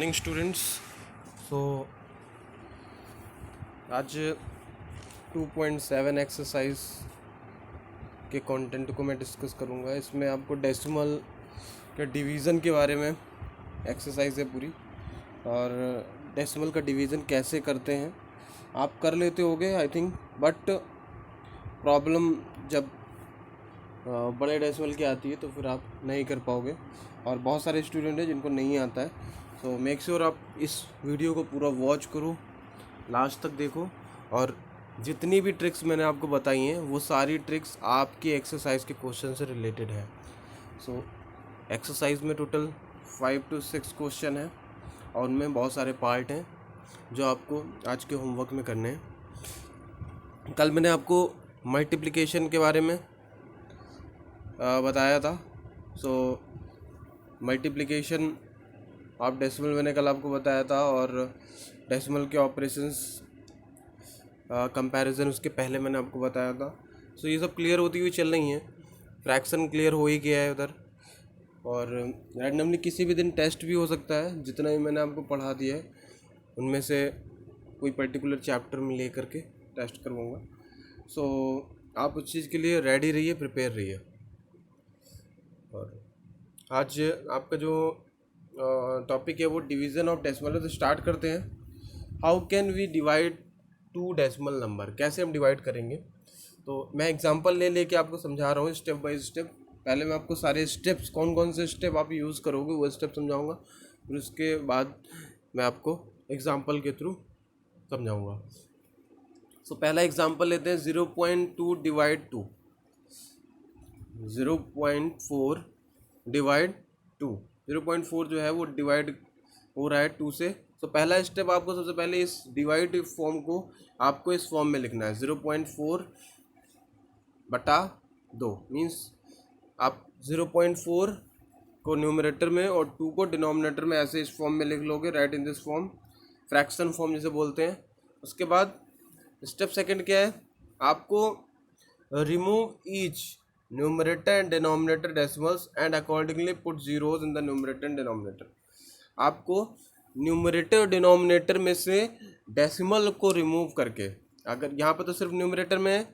Morning students. सो आज 2.7 exercise के content को मैं डिस्कस करूंगा। इसमें आपको डेसिमल के डिवीज़न के बारे में एक्सरसाइज है पूरी, और डेसिमल का डिवीज़न कैसे करते हैं आप कर लेते होगे आई थिंक, बट प्रॉब्लम जब बड़े डेसिमल की आती है तो फिर आप नहीं कर पाओगे, और बहुत सारे स्टूडेंट हैं जिनको नहीं आता है। सो मेक श्योर आप इस वीडियो को पूरा वॉच करो, लास्ट तक देखो, और जितनी भी ट्रिक्स मैंने आपको बताई हैं वो सारी ट्रिक्स आपकी एक्सरसाइज के क्वेश्चन से रिलेटेड है। सो एक्सरसाइज में टोटल 5 to 6 क्वेश्चन हैं, और उनमें बहुत सारे पार्ट हैं जो आपको आज के होमवर्क में करने हैं। कल मैंने आपको मल्टीप्लिकेशन के बारे में बताया था। सो मल्टीप्लिकेशन आप डेसिमल मैंने कल आपको बताया था, और डेसिमल के ऑपरेशंस कंपैरिजन उसके पहले मैंने आपको बताया था। सो ये सब क्लियर होती हुई चल रही हैं। फ्रैक्शन क्लियर हो ही गया है उधर, और रैंडमली किसी भी दिन टेस्ट भी हो सकता है। जितना भी मैंने आपको पढ़ा दिया है उनमें से कोई पर्टिकुलर चैप्टर में ले करके टेस्ट करवाऊँगा। सो आप उस चीज़ के लिए रेडी रहिए, प्रिपेयर रहिए। और आज आपका जो टॉपिक है वो डिवीज़न ऑफ डेसिमल है। तो स्टार्ट करते हैं। How can we divide two decimal number, कैसे हम डिवाइड करेंगे। तो मैं एग्जांपल लेके आपको समझा रहा हूँ स्टेप बाय स्टेप। पहले मैं आपको सारे स्टेप्स, कौन कौन से स्टेप आप यूज़ करोगे वो स्टेप समझाऊंगा, फिर उसके बाद मैं आपको एग्जांपल के थ्रू समझाऊंगा। सो पहला एग्जांपल लेते हैं 0.2 डिवाइड 2। 0.4 डिवाइड 2। 0.4 जो है वो डिवाइड हो रहा है 2 से। तो पहला स्टेप आपको सबसे पहले इस डिवाइड फॉर्म को आपको इस फॉर्म में लिखना है। 0.4 बटा 2 मीन्स आप 0.4 को न्यूमरेटर में और 2 को डिनोमिनेटर में ऐसे इस फॉर्म में लिख लोगे, right in this form, fraction form जिसे बोलते हैं। उसके बाद स्टेप सेकंड क्या है, आपको remove each numerator and denominator decimals and accordingly put zeros in the numerator and denominator. आपको न्यूमरेटर डिनोमिनेटर में से डेसिमल को रिमूव करके, अगर यहाँ पर तो सिर्फ न्यूमरेटर में है,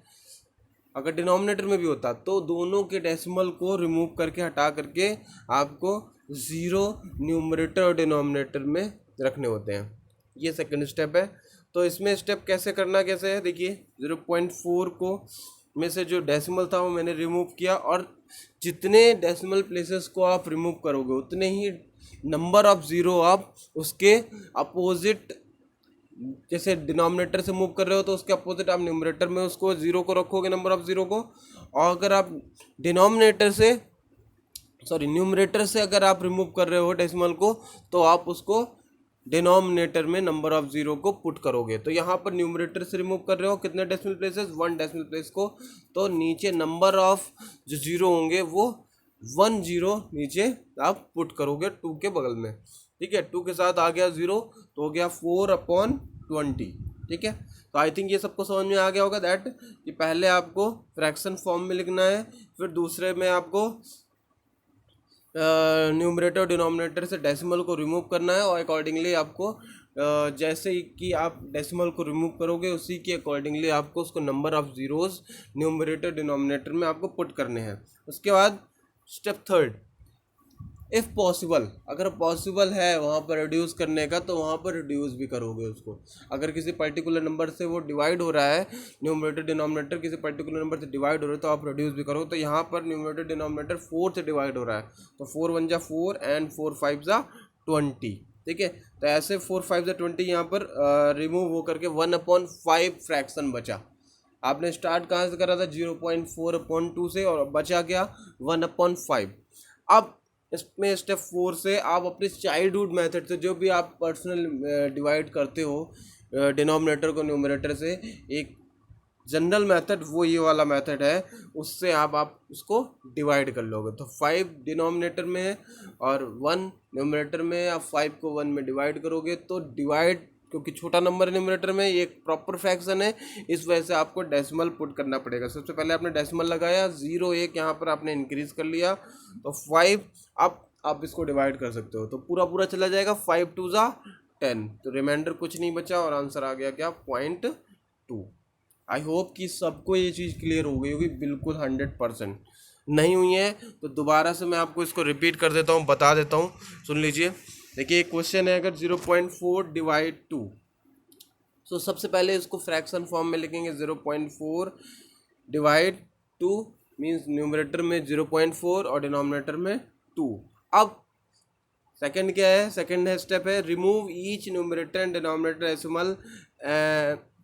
अगर डिनोमिनेटर में भी होता तो दोनों के डेसिमल को रिमूव करके हटा करके आपको ज़ीरो न्यूमरेटर और डिनोमिनेटर में रखने होते हैं। ये सेकंड स्टेप है। तो इसमें स्टेप कैसे करना कैसे है, देखिए 0.4 को में से जो डेसिमल था वो मैंने रिमूव किया, और जितने डेसिमल प्लेसेस को आप रिमूव करोगे उतने ही नंबर ऑफ ज़ीरो आप उसके अपोजिट, जैसे डिनोमिनेटर से मूव कर रहे हो तो उसके अपोजिट आप न्यूमरेटर में उसको ज़ीरो को रखोगे, नंबर ऑफ ज़ीरो को। और अगर आप न्यूमरेटर से अगर आप रिमूव कर रहे हो डेसिमल को, तो आप उसको डिनोमिनेटर में नंबर ऑफ ज़ीरो को पुट करोगे। तो यहाँ पर न्यूमरेटर से रिमूव कर रहे हो कितने डेसिमल प्लेसेस, 1 डेसिमल प्लेस को, तो नीचे नंबर ऑफ जो ज़ीरो होंगे वो 1 0 नीचे आप पुट करोगे 2 के बगल में। ठीक है, 2 के साथ आ गया 0 तो हो गया 4/20। ठीक है, तो आई थिंक ये सबको समझ में आ गया होगा दैट कि पहले आपको फ्रैक्शन फॉर्म में लिखना है, फिर दूसरे में आपको न्यूमरेटर और डिनोमिनेटर से डेसिमल को रिमूव करना है, और अकॉर्डिंगली आपको जैसे कि आप डेसिमल को रिमूव करोगे उसी के अकॉर्डिंगली आपको उसको number of zeros numerator denominator में आपको पुट करने हैं। उसके बाद स्टेप थर्ड, इफ़ पॉसिबल, अगर पॉसिबल है वहाँ पर रिड्यूस करने का तो वहाँ पर रिड्यूस भी करोगे उसको। अगर किसी पर्टिकुलर नंबर से वो डिवाइड हो रहा है, न्यूमरेटर डिनोमिनेटर किसी पर्टिकुलर नंबर से डिवाइड हो रहा है, तो आप रिड्यूस भी करोगे। तो यहाँ पर न्यूमरेटर डिनोमिनेटर 4 से डिवाइड हो रहा है, तो 4 1 जा 4 एंड 4 5 जा 20। ठीक है, तो ऐसे 4 5 जा 20 यहाँ पर रिमूव हो करके 1/5 फ्रैक्शन बचा। आपने स्टार्ट कहाँ से करा था, 0.4/2 से, और बचा क्या 1/5। अब इसमें स्टेप 4 से आप अपने चाइल्डहुड मेथड से, जो भी आप पर्सनल डिवाइड करते हो डिनोमिनेटर को न्यूमरेटर से, एक जनरल मेथड वो ये वाला मेथड है, उससे आप उसको डिवाइड कर लोगे। तो 5 डिनोमिनेटर में है और 1 न्यूमरेटर में है, आप 5 को 1 में डिवाइड करोगे तो डिवाइड, क्योंकि छोटा नंबर न्यूमरेटर में ये एक प्रॉपर फ्रैक्शन है, इस वजह से आपको डेसिमल पुट करना पड़ेगा। सबसे पहले आपने डेसिमल लगाया 0 1, यहाँ पर आपने इंक्रीज कर लिया तो 5। अब आप इसको डिवाइड कर सकते हो। तो पूरा पूरा चला जाएगा 5 2 ज़ा 10, तो रिमाइंडर कुछ नहीं बचा और आंसर आ गया क्या 0.2। आई होप कि सबको ये चीज़ क्लियर हो गई होगी बिल्कुल 100%। नहीं हुई है तो दोबारा से मैं आपको इसको रिपीट कर देता हूँ, बता देता हूँ, सुन लीजिए। देखिए एक क्वेश्चन है, अगर 0.4 डिवाइड 2, तो सबसे पहले इसको फ्रैक्शन फॉर्म में लिखेंगे। 0.4 डिवाइड 2 मीन्स न्यूमरेटर में 0.4 और डिनोमिनेटर में 2। अब सेकंड क्या है, सेकंड है स्टेप है remove each numerator and denominator decimal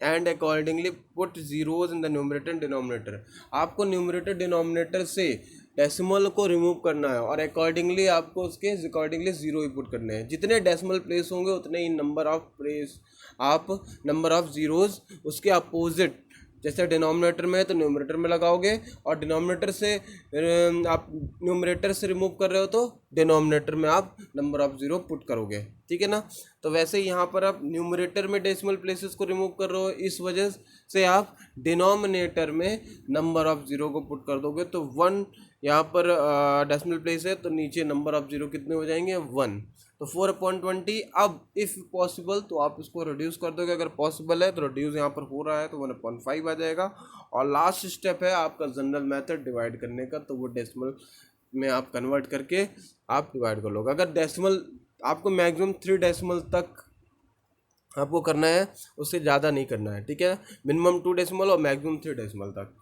and accordingly put zeros in the numerator and denominator. आपको न्यूमरेटर डिनोमिनेटर से डेसिमल को रिमूव करना है और अकॉर्डिंगली आपको उसके अकॉर्डिंगली जीरो ही पुट करने हैं। जितने डेसिमल प्लेस होंगे उतने ही नंबर ऑफ प्लेस आप नंबर ऑफ जीरोज उसके अपोजिट, जैसे डिनोमिनेटर में है तो न्यूमरेटर में लगाओगे और डिनोमिनेटर से आप न्यूमरेटर से रिमूव कर रहे हो तो डिनोमिनेटर में आप नंबर ऑफ जीरो पुट करोगे, ठीक है ना। तो वैसे ही यहाँ पर आप न्यूमरेटर में डेसिमल प्लेसेस को रिमूव कर रहे हो, इस वजह से आप डिनोमिनेटर में नंबर ऑफ जीरो को पुट कर दोगे। तो 1 यहाँ पर डेसिमल प्लेस है तो नीचे नंबर ऑफ जीरो कितने हो जाएंगे 1, तो 4/20। अब इफ़ पॉसिबल तो आप इसको रिड्यूस कर दोगे, अगर पॉसिबल है तो रिड्यूस यहाँ पर हो रहा है तो 1/5 आ जाएगा। और लास्ट स्टेप है आपका जनरल मेथड डिवाइड करने का, तो वो डेसिमल में आप कन्वर्ट करके आप डिवाइड कर लोगे। अगर डेसिमल आपको मैक्सिमम 3 डेसिमल तक आपको करना है, उससे ज़्यादा नहीं करना है, ठीक है। मिनिमम 2 डेसिमल और मैक्सिमम 3 डेसिमल तक।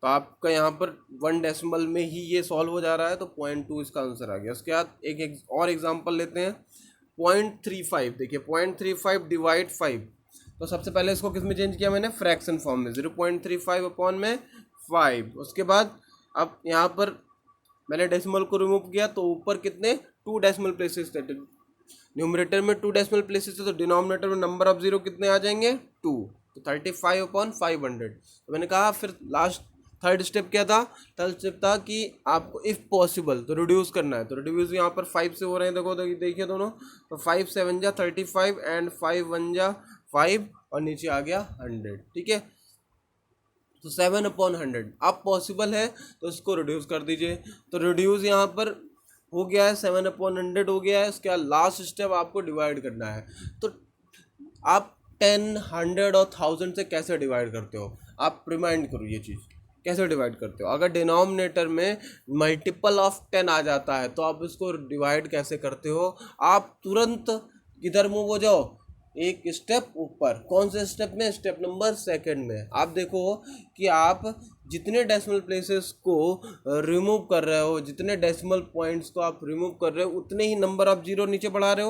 तो आपका यहाँ पर 1 डेसिमल में ही ये सॉल्व हो जा रहा है, तो 0.2 इसका आंसर आ गया। उसके बाद एक और एग्जांपल लेते हैं 0.35। देखिए 0.35 डिवाइड 5, तो सबसे पहले इसको किस में चेंज किया मैंने, फ्रैक्शन फॉर्म में। 0.35 अपॉन में 5। उसके बाद अब यहाँ पर मैंने डेसिमल को रिमूव किया तो ऊपर कितने 2 डेसिमल प्लेसेस थे, न्यूमरेटर में 2 डेसिमल प्लेसेस थे तो डिनोमिनेटर में नंबर ऑफ जीरो कितने आ जाएंगे 2, तो 35/500। तो मैंने कहा फिर लास्ट थर्ड स्टेप क्या था, थर्ड स्टेप था कि आपको इफ़ पॉसिबल तो रिड्यूस करना है। तो रिड्यूस यहाँ पर 5 से हो रहे हैं, देखो देखिए दोनों, तो 5 7 जा 35 एंड 5 1 जा 5 और नीचे आ गया 100, ठीक है। तो 7/100 अब पॉसिबल है तो इसको रिड्यूस कर दीजिए। तो रिड्यूस यहाँ पर हो गया है, 7/100 हो गया है। उसके बाद लास्ट स्टेप आपको डिवाइड करना है। तो आप 10 100 और 1000 से कैसे डिवाइड करते हो, आप रिमाइंड करो ये चीज़ कैसे डिवाइड करते हो। अगर डिनोमिनेटर में मल्टीपल ऑफ 10 आ जाता है तो आप इसको डिवाइड कैसे करते हो, आप तुरंत किधर मूव हो जाओ, एक स्टेप ऊपर। कौन से स्टेप में, स्टेप नंबर 2 में। आप देखो कि आप जितने डेसिमल प्लेसेस को रिमूव कर रहे हो, जितने डेसिमल पॉइंट्स को आप रिमूव कर रहे हो, उतने ही नंबर ऑफ जीरो नीचे बढ़ा रहे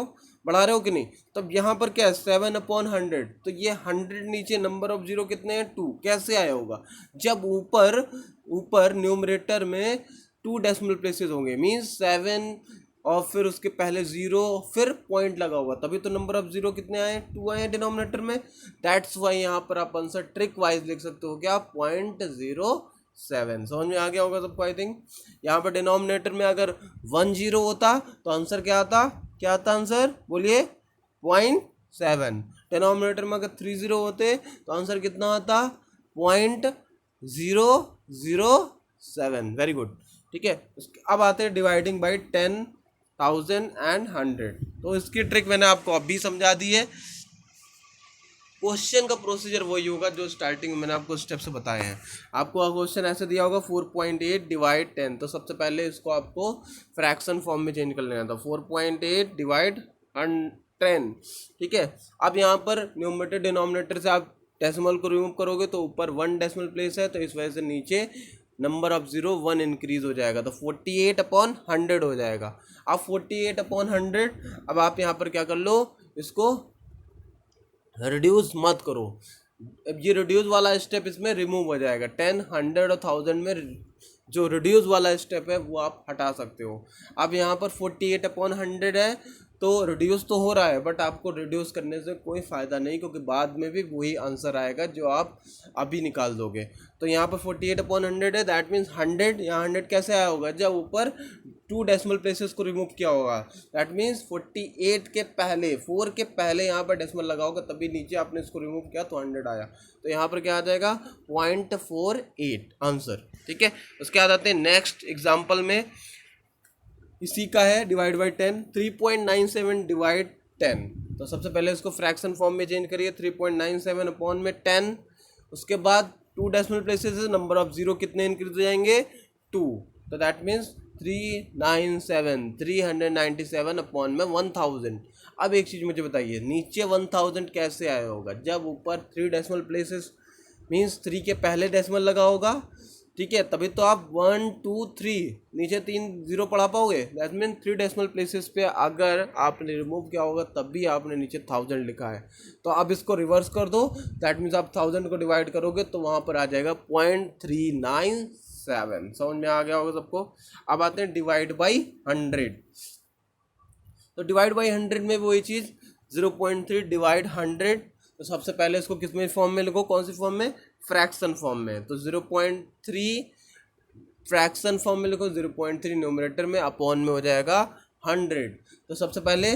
हो कि नहीं। तब यहाँ पर क्या है 7/100, तो ये 100 नीचे नंबर ऑफ जीरो कितने हैं 2। कैसे आया होगा, जब ऊपर न्यूमरेटर में 2 डेसिमल प्लेसेस होंगे, मीन्स 7 और फिर उसके पहले 0 फिर पॉइंट लगा हुआ, तभी तो नंबर ऑफ जीरो कितने आए 2 आए डिनोमिनेटर में। दैट्स वाई यहाँ पर आप आंसर ट्रिक वाइज लिख सकते हो क्या 0.07। समझ में आ गया होगा सबको आई थिंक। यहाँ पर डिनोमिनेटर में अगर 1 0 होता तो आंसर क्या आता आंसर बोलिए 0.7। डिनोमिनेटर में अगर 3 0 होते तो आंसर कितना आता 0.007। वेरी गुड, ठीक है। अब आते हैं डिवाइडिंग बाई 10 1000 एंड 100। तो इसकी ट्रिक मैंने आपको अभी समझा दी है। क्वेश्चन का प्रोसीजर वही होगा जो स्टार्टिंग में मैंने आपको स्टेप से बताए हैं। आपको क्वेश्चन ऐसे दिया होगा 4.8 डिवाइड 10, तो सबसे पहले इसको आपको फ्रैक्शन फॉर्म में चेंज कर लेना था। 4.8 डिवाइड 10, ठीक है। अब यहाँ पर न्यूमरेटर डिनोमिनेटर से आप डेसिमल को रिमूव करोगे तो ऊपर 1 डेसिमल प्लेस है, तो इस वजह से नीचे नंबर ऑफ जीरो 1 इंक्रीज हो जाएगा, तो 48/100 हो जाएगा। अब 48/100, अब आप यहाँ पर क्या कर लो, इसको रिड्यूस मत करो। अब ये रिड्यूस वाला स्टेप इसमें रिमूव हो जाएगा। 10 100 और 1000 में जो रिड्यूस वाला स्टेप है वो आप हटा सकते हो। अब यहाँ पर 48/100 है तो रिड्यूस तो हो रहा है, बट आपको रिड्यूस करने से कोई फ़ायदा नहीं, क्योंकि बाद में भी वही आंसर आएगा जो आप अभी निकाल दोगे। तो यहाँ पर 48/100 है, दैट मीन्स 100, यहाँ 100 कैसे आया होगा, जब ऊपर 2 डेसिमल प्लेसेस को रिमूव किया होगा। दैट मीन्स 48 के पहले 4 के पहले यहाँ पर डेसिमल लगा होगा, तभी नीचे आपने इसको रिमूव किया तो 100 आया। तो यहाँ पर क्या आ जाएगा 0.48 आंसर, ठीक है। उसके बाद आते हैं नेक्स्ट एग्जाम्पल में। इसी का है डिवाइड बाई 10, 3.97 डिवाइड 10। तो सबसे पहले इसको फ्रैक्शन फॉर्म में चेंज करिए, 3.97 अपॉन में 10, उसके बाद 2 decimal places, number of zero कितने इंक्रीज हो जाएंगे 2, तो दैट मीन्स 397 अपॉन में 1000। अब एक चीज़ मुझे बताइए, नीचे 1000 कैसे आया होगा? जब ऊपर 3 डेसिमल प्लेसेस मीन्स 3 के पहले डेसिमल लगा होगा, ठीक है, तभी तो आप 1 2 3 नीचे 3 जीरो पढ़ा पाओगे। दैट मीन 3 डेसिमल प्लेसेस पे अगर आपने रिमूव किया होगा तब भी आपने नीचे 1000 लिखा है। तो अब इसको रिवर्स कर दो, दैट मीन्स आप 1000 को डिवाइड करोगे तो वहाँ पर आ जाएगा 0.397। समझ में आ गया होगा सबको। अब आते हैं डिवाइड बाई 100। तो डिवाइड बाई 100 में वही चीज़ 0.3 डिवाइड 100। तो सबसे पहले इसको किस में फॉर्म में लिखो, कौन सी फॉर्म में? फ्रैक्शन फॉर्म में। तो 0.3 फ्रैक्शन फॉर्म में लिखो, 0.3 न्यूमरेटर में, अपॉन में हो जाएगा 100। तो सबसे पहले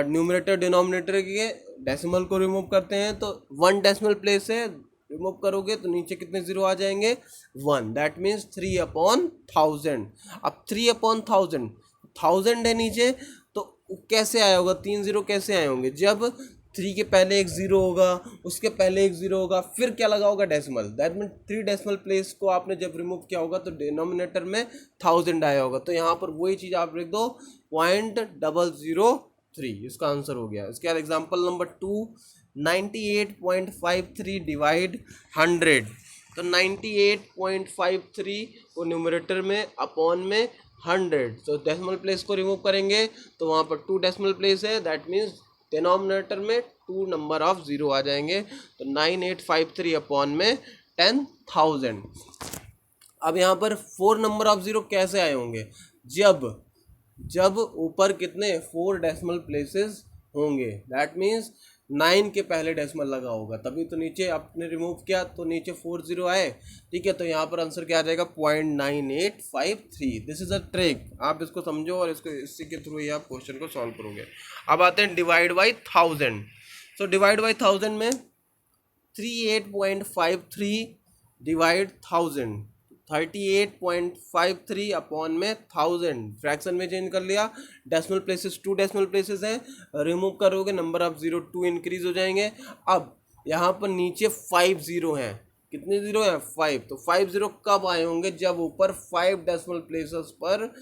न्यूमरेटर डिनोमिनेटर के डेसिमल को रिमूव करते हैं। तो 1 डेसिमल प्लेस है, रिमूव करोगे तो नीचे कितने जीरो आ जाएंगे 1, दैट मीन्स 3/1000। अब 3/1000 है नीचे, तो कैसे आया होगा? 3 जीरो कैसे आए होंगे? जब 3 के पहले एक जीरो होगा, उसके पहले एक जीरो होगा, फिर क्या लगा होगा? Decimal. That mean 3 decimal place को आपने जब रिमूव किया होगा तो डिनोमिनेटर में 1000 आया होगा। तो यहाँ पर वही चीज़ आप लिख दो 0.003, इसका आंसर हो गया। इसके बाद एग्जाम्पल नंबर 2, 98.53 डिवाइड 100। तो 98.53 को न्यूमरेटर में, अपॉन में 100। तो डेसिमल प्लेस को रिमूव करेंगे तो वहाँ पर 2 डेसिमल प्लेस है, दैट मीन्स डिनोमिनेटर में 2 नंबर ऑफ जीरो आ जाएंगे। तो 9853 अपॉन में 10,000। अब यहाँ पर 4 नंबर ऑफ जीरो कैसे आए होंगे? जब ऊपर कितने 4 डेसिमल प्लेसेस होंगे, दैट मीन्स 9 के पहले डेसिमल लगा होगा, तभी तो नीचे आपने रिमूव किया तो नीचे 4 जीरो आए। ठीक है, तो यहाँ पर आंसर क्या आ जाएगा 0.9853। दिस इज अ ट्रिक, आप इसको समझो और इसको इसी के थ्रू ही आप क्वेश्चन को सॉल्व करोगे। अब आते हैं divide by 1000। So divide by 1000 में 38.53 डिवाइड 1000, 38.53 अपॉन में 1000, फ्रैक्शन में चेंज कर लिया। डेसिमल प्लेसेस 2 डेसिमल प्लेसेस हैं, रिमूव करोगे नंबर ऑफ जीरो 2 इंक्रीज हो जाएंगे। अब यहाँ पर नीचे 5 जीरो हैं, कितने जीरो हैं 5। तो 5 जीरो कब आए होंगे? जब ऊपर 5 डेसिमल प्लेसेस पर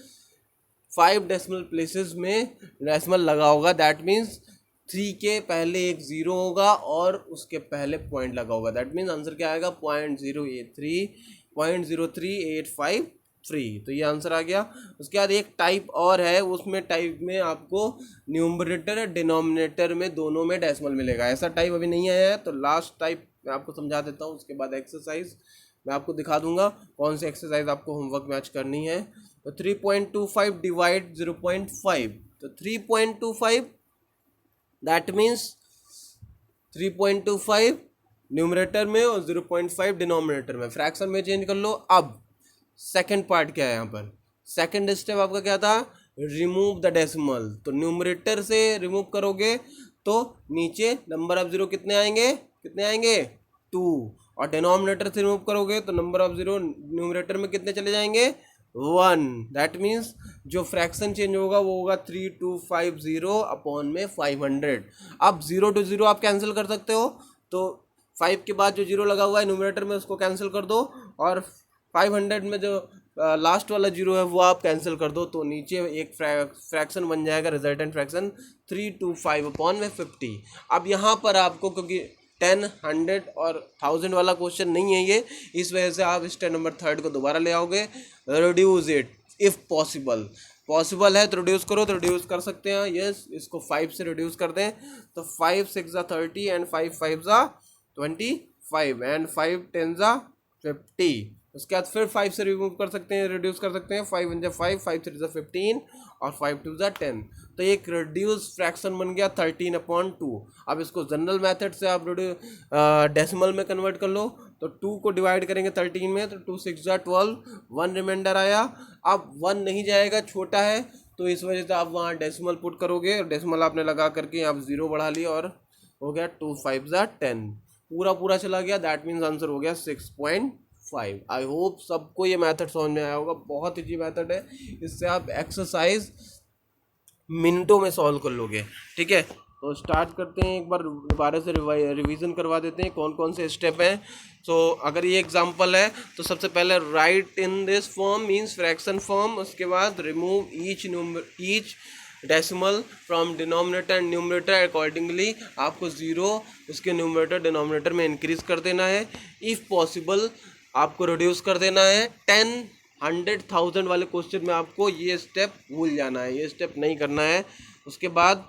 5 डेसिमल प्लेसेस में डेसिमल लगा होगा, दैट मीन्स 3 के पहले एक जीरो होगा और उसके पहले पॉइंट लगा होगा। दैट मीन्स आंसर क्या आएगा 0.0853। तो ये आंसर आ गया। उसके बाद एक टाइप और है, उसमें टाइप में आपको न्यूमरेटर डिनोमिनेटर में दोनों में डेसिमल मिलेगा। ऐसा टाइप अभी नहीं आया है, तो लास्ट टाइप मैं आपको समझा देता हूँ। उसके बाद एक्सरसाइज मैं आपको दिखा दूंगा कौन सी एक्सरसाइज आपको होमवर्क में आज करनी है। तो 3.25 डिवाइड 0.5। तो 3.25 दैट मीन्स 3.25 न्यूमरेटर में और 0.5 डिनोमिनेटर में, फ्रैक्शन में चेंज कर लो। अब सेकंड पार्ट क्या है यहाँ पर? सेकंड स्टेप आपका क्या था? Remove the decimal. तो न्यूमरेटर से रिमूव करोगे तो नीचे नंबर ऑफ जीरो कितने आएंगे 2, और डिनोमिनेटर से रिमूव करोगे तो नंबर ऑफ जीरो न्यूमरेटर में कितने चले जाएंगे 1। दैट मीन्स जो फ्रैक्शन चेंज होगा वो होगा 3250 अपॉन में 500। अब 0 to 0 आप कैंसिल कर सकते हो, तो 5 के बाद जो जीरो लगा हुआ है न्यूमरेटर में उसको कैंसिल कर दो, और 500 में जो लास्ट वाला जीरो है वो आप कैंसिल कर दो। तो नीचे एक फ्रैक्शन बन जाएगा, रिजल्टेंट फ्रैक्शन 325 अपॉन में 50। अब यहाँ पर आपको, क्योंकि 10, 100 और 1000 वाला क्वेश्चन नहीं है ये, इस वजह से आप स्टेप नंबर 3 को दोबारा ले आओगे। रिड्यूस इट इफ़ पॉसिबल है तो रिड्यूस करो, तो रिड्यूस कर सकते हैं। यस, इसको 5 से रिड्यूस कर दें तो 5 6 30 एंड 5 5 25 एंड 5 10 50। उसके बाद फिर 5 से रिमूव कर सकते हैं, रिड्यूस कर सकते हैं। 5 1 5, 5 3 15 और 5 2 10। तो एक रिड्यूस फ्रैक्शन बन गया 13/2। अब इसको जनरल मेथड से आप डेसिमल में कन्वर्ट कर लो। तो 2 को डिवाइड करेंगे 13 में, तो 2 6 12, 1 रिमाइंडर आया। अब 1 नहीं जाएगा, छोटा है, तो इस वजह से आप वहाँ डेसिमल पुट करोगे। डेसिमल आपने लगा करके आप 0 बढ़ा लिया और हो गया 2 5 10, पूरा चला गया। दैट मीन्स आंसर हो गया 6.5। 5। आई होप सबको ये मेथड समझ में आया होगा, बहुत इजी मेथड है, इससे आप एक्सरसाइज मिनटों में सॉल्व कर लोगे। ठीक है, तो स्टार्ट करते हैं, एक बार दोबारा से रिवीजन करवा देते हैं कौन कौन से स्टेप हैं। सो अगर ये एग्जांपल है तो सबसे पहले right in this form means fraction form, उसके बाद remove each decimal from denominator and numerator accordingly, आपको 0 उसके न्यूमरेटर डिनोमिनेटर में इंक्रीज कर देना है। इफ़ पॉसिबल आपको रिड्यूस कर देना है। 10, 100,000 वाले क्वेश्चन में आपको ये स्टेप भूल जाना है, ये स्टेप नहीं करना है। उसके बाद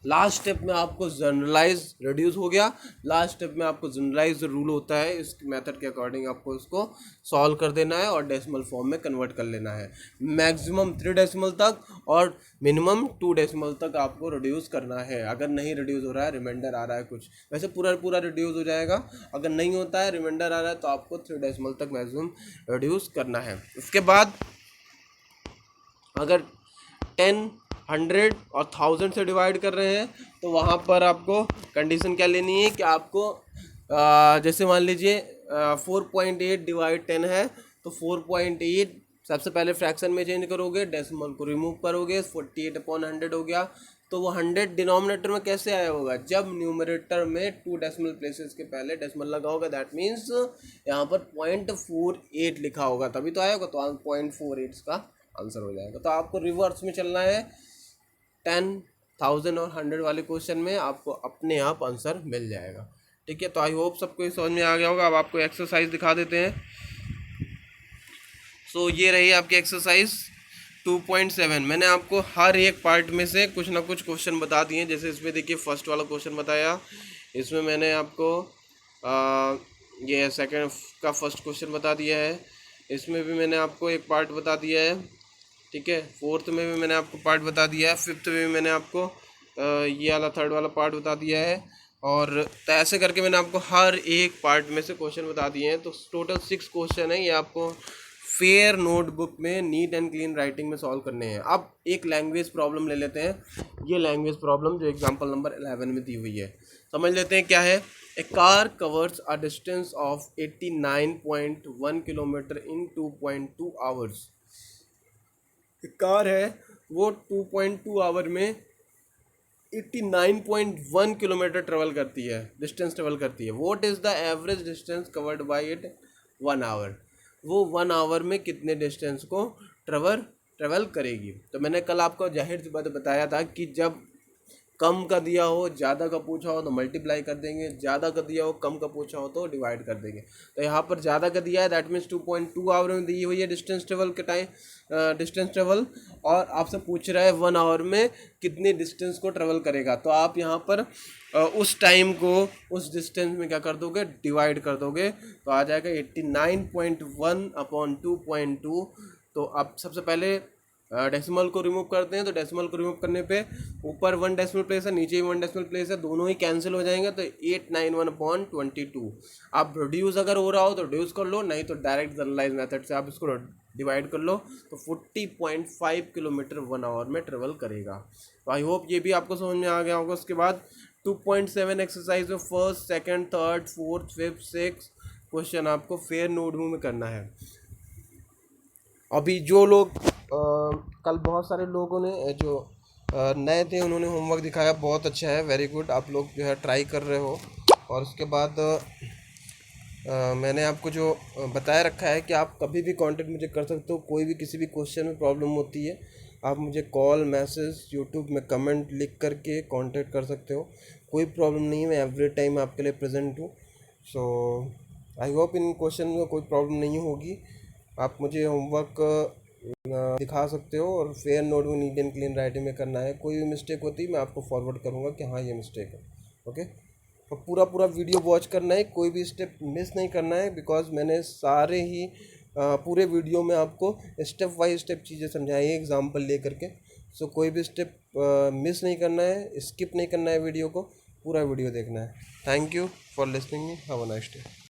लास्ट स्टेप में आपको जनरलाइज रिड्यूस हो गया, लास्ट स्टेप में आपको जनरलाइज रूल होता है, इस मेथड के अकॉर्डिंग आपको इसको सॉल्व कर देना है और डेसिमल फॉर्म में कन्वर्ट कर लेना है। मैक्सिमम 3 डेसिमल तक और मिनिमम 2 डेसिमल तक आपको रिड्यूस करना है। अगर नहीं रिड्यूस हो रहा है, रिमाइंडर आ रहा है कुछ, वैसे पूरा रिड्यूस हो जाएगा। अगर नहीं होता है, रिमाइंडर आ रहा है, तो आपको 3 डेसिमल तक मैक्सिमम रिड्यूस करना है। उसके बाद अगर 10, 100 और 1000 से डिवाइड कर रहे हैं तो वहाँ पर आपको कंडीशन क्या लेनी है कि आपको जैसे मान लीजिए 4.8 डिवाइड 10 है, तो 4.8 सबसे पहले फ्रैक्शन में चेंज करोगे, डेसिमल को रिमूव करोगे, 48/100 हो गया। तो वो 100 डिनोमिनेटर में कैसे आया होगा, जब न्यूमरेटर में 2 डेसिमल प्लेसेस के पहले डेसिमल लगा होगा, दैट मीन्स यहाँ पर 0.48 लिखा होगा, तभी तो आया होगा। तो 0.48 का आंसर हो जाएगा। तो आपको रिवर्स में चलना है, 10, 1000 और 100 वाले क्वेश्चन में आपको अपने आप आंसर मिल जाएगा। ठीक है, तो आई होप सबको समझ में आ गया होगा। अब आपको एक्सरसाइज दिखा देते हैं। सो ये रही आपकी एक्सरसाइज 2.7। मैंने आपको हर एक पार्ट में से कुछ ना कुछ क्वेश्चन बता दिए। जैसे इसमें देखिए फर्स्ट वाला क्वेश्चन बताया, इसमें मैंने आपको ये सेकंड का फर्स्ट क्वेश्चन बता दिया है, इसमें भी मैंने आपको एक पार्ट बता दिया है। ठीक है, फोर्थ में भी मैंने आपको पार्ट बता दिया है, फिफ्थ में भी मैंने आपको ये वाला थर्ड वाला पार्ट बता दिया है, और तो ऐसे करके मैंने आपको हर एक पार्ट में से क्वेश्चन बता दिए हैं। तो टोटल 6 क्वेश्चन है, ये आपको फेयर नोटबुक में नीट एंड क्लीन राइटिंग में सॉल्व करने हैं। अब एक लैंग्वेज प्रॉब्लम ले लेते हैं, ये लैंग्वेज प्रॉब्लम जो एग्जाम्पल नंबर 11 में दी हुई है, समझ लेते हैं क्या है। A car covers a distance of 89.1 kilometre in 2.2 hours. Car है वो 2.2 आवर में 89.1 किलोमीटर ट्रेवल करती है, डिस्टेंस ट्रेवल करती है। What is the average distance covered by it 1 hour. वो 1 आवर में कितने डिस्टेंस को ट्रेवल करेगी। तो मैंने कल आपको जाहिर सी बात बताया था कि जब कम का दिया हो, ज़्यादा का पूछा हो तो मल्टीप्लाई कर देंगे, ज़्यादा का दिया हो, कम का पूछा हो तो डिवाइड कर देंगे। तो यहाँ पर ज़्यादा का दिया है, दैट मीन्स 2.2 आवर में दी हुई है डिस्टेंस ट्रेवल के डिस्टेंस ट्रेवल, और आपसे पूछ रहा है 1 आवर में कितने डिस्टेंस को ट्रेवल करेगा। तो आप यहाँ पर उस टाइम को उस डिस्टेंस में क्या कर दोगे, डिवाइड कर दोगे, तो आ जाएगा 89.1 अपॉन 2.2। तो आप सबसे पहले डेसिमल को रिमूव करते हैं, तो डेसिमल को रिमूव करने पे ऊपर 1 डेसिमल प्लेस है, नीचे भी 1 डेसिमल प्लेस है, दोनों ही कैंसिल हो जाएंगे, तो 891/22। आप रिड्यूस अगर हो रहा हो तो रिड्यूस कर लो, नहीं तो डायरेक्ट जनरलाइज मेथड से आप इसको डिवाइड कर लो, तो 40.5 किलोमीटर 1 आवर में ट्रेवल करेगा। तो आई होप ये भी आपको समझ में आ गया होगा। उसके बाद 2.7 एक्सरसाइज में first, second, third, fourth, fifth, six question आपको फेयर नोटबुक में करना है। अभी जो लोग कल बहुत सारे लोगों ने जो नए थे उन्होंने होमवर्क दिखाया, बहुत अच्छा है, वेरी गुड। आप लोग जो है ट्राई कर रहे हो। और उसके बाद मैंने आपको जो बताया रखा है कि आप कभी भी कांटेक्ट मुझे कर सकते हो, कोई भी किसी भी क्वेश्चन में प्रॉब्लम होती है आप मुझे कॉल, मैसेज, यूट्यूब में कमेंट लिख करके कांटेक्ट कर सकते हो, कोई प्रॉब्लम नहीं है, मैं एवरी टाइम आपके लिए प्रेजेंट हूँ। सो आई होप इन क्वेश्चन में कोई प्रॉब्लम नहीं होगी। आप मुझे होमवर्क दिखा सकते हो, और फेयर नोट में नीट एंड क्लीन राइटिंग में करना है। कोई भी मिस्टेक होती है मैं आपको फॉरवर्ड करूँगा कि हाँ ये मिस्टेक है। ओके, तो पूरा वीडियो वॉच करना है, कोई भी स्टेप मिस नहीं करना है, बिकॉज मैंने सारे ही पूरे वीडियो में आपको स्टेप बाय स्टेप चीज़ें समझाई है एग्जाम्पल ले करके। सो कोई भी स्टेप मिस नहीं करना है, स्किप नहीं करना है वीडियो को, पूरा वीडियो देखना है। Thank you for listening me, have a nice day.